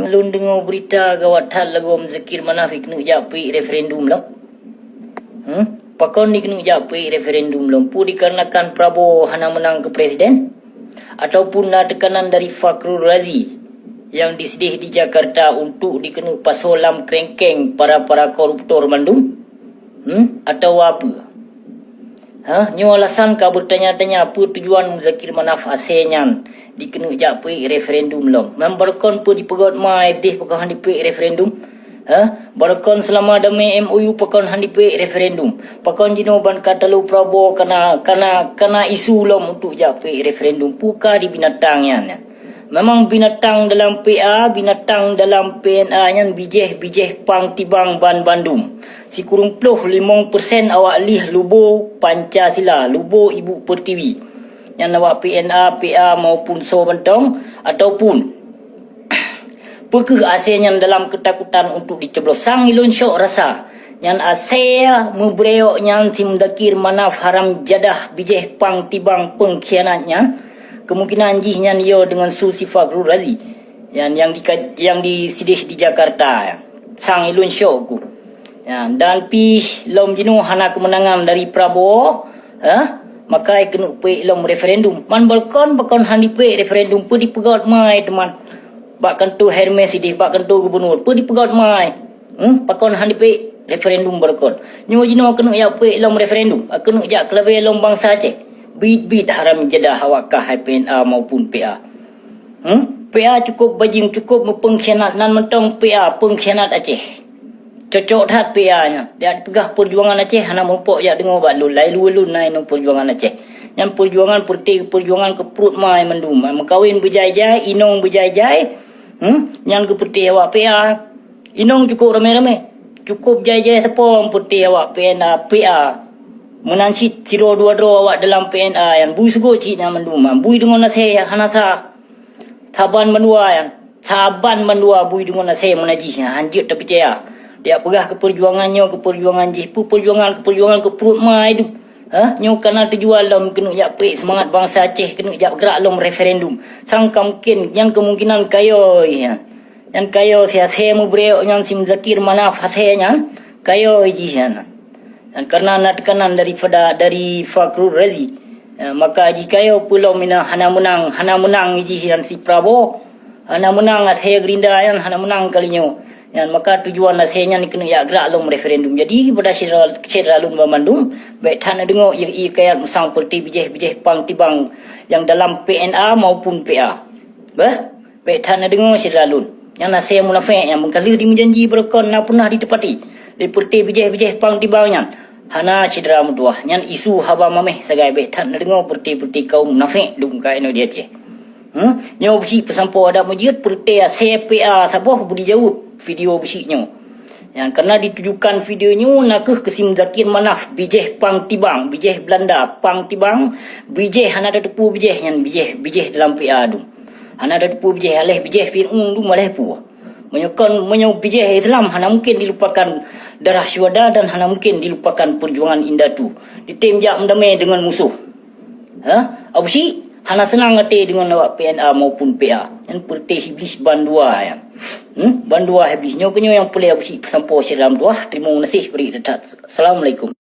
Belum dengar berita gawat hal lagom Zakir Manaf kena japi referendum lah. Pakon ni kena japi referendum lah. Pu dikarenakan Prabowo hana menang ke presiden ataupun ada tekanan dari Fakhrul Razi yang disedih di Jakarta untuk dikena pasolam kerengkeng para koruptor Bandung. Atau apa? Nyo alasan ka bertanya-tanya apa tujuan Zakir Manaf asenyan dikena japi referendum lom. Memberkon pu dipegot mai deh pakon handipe referendum. Berkon selama demi MOU pakon handipe referendum. Pakon jino ban katalu Prabowo kana isu lom untuk japi referendum puka di binatangnya. Memang binatang dalam PA, binatang dalam PNA yang bijeh pang tibang ban Bandung. Si kurung puluh 5% awak lih lubo Pancasila, lubo Ibu Pertiwi. Yang awak PNA, PA maupun so bentong ataupun pekeh asing yang dalam ketakutan untuk dicoblos sang ilun syok rasa. Yang asing membreok yang tim Zakir Manaf haram jadah bijeh pang tibang pengkhianatnya. Kemungkinan jihnya yo dengan Susi Fakhrul Razi yang disidih di Jakarta sang ilun syok ku dan pi lom jinu hana kemenangan dari Prabowo maka kena pe lom referendum man balkon handipe referendum pu dipegot mai teman bakkan tu Hermes sidih bakkan tu gubernur pu dipegot mai pakon handipe referendum balkon nyo jinu kena ya pe lom referendum kena jak kelebe lom bangsa Aceh. Bit haram jadah awakah PNA maupun PA. PA cukup bajing, cukup mempengkhianat nan mentong PA pengkhianat Aceh. Cocok dah PA nya. Dia pegah perjuangan Aceh hana mempok ya dengar bak lu lai lulun nai no perjuangan Aceh. Yang perjuangan perjuangan ke perut mai mendum. Mengkawin berjaya-jaya, inong berjaya-jaya. Yang ke putih awak PA. Inong cukup ramai-ramai. Cukup jaya-jaya sepong putih awak PNA PA. Menansit siro dua-dua awak dalam PNA yang bui sugo cik na mendum bui dengan nase hanasa saban mendua yang saban mendua bui dengan nase menajih anjir tapi percaya dia pegah ke perjuangan jih pu perjuangan ke perut mai tu nyo kana terjual lom kena jak pe semangat bangsa Aceh kena jak gerak lom referendum sangka mungkin yang kemungkinan kayo yang kayo saya mu breok yang sim Zakir Manaf hasenya kayo jihan. Dan karena ada tekanan dari Fakhrul Razi, maka jika yo pulau mina hana menang iji yang si Prabowo, hana menang saya Gerinda yang hana menang kalinya. Yang maka tujuan nasenya ni kena ya gerak lom referendum. Jadi kepada Syedra Lun Bandung, baik tan dengar ia kaya musang perti bijeh pang tibang yang dalam PNA maupun PA. Baik tan dengar Syedra Lun. Yang nasenya munafik yang mengkali di menjanji berkon na pernah ditepati. Seperti bijeh pang tibangnya hana cedera mutuah nyan isu haba mameh sagai betan dengar perti kaum munafik dum kai no dia Aceh nyo besi pesampo ada mujud perti CPA saboh budi jawab video besi nyo yang karena ditujukan video nyo nak ke sim Zakir Manaf bijeh pang tibang bijeh Belanda pang tibang bijeh hana ada tepu bijeh nyan bijeh dalam PA dum hana ada tepu bijeh aleh bijeh dum aleh pu menyokong bijih Islam hana mungkin dilupakan darah syuhada dan hana mungkin dilupakan perjuangan indah tu. Ditim jak mendamai dengan musuh. Abusi hana senang hati dengan awak PNA maupun PA. Yang perti iblis bandua yang. Bandua iblis nyo yang boleh abusi pesampo Syedra Mutuah. Terima kasih beri dekat. Assalamualaikum.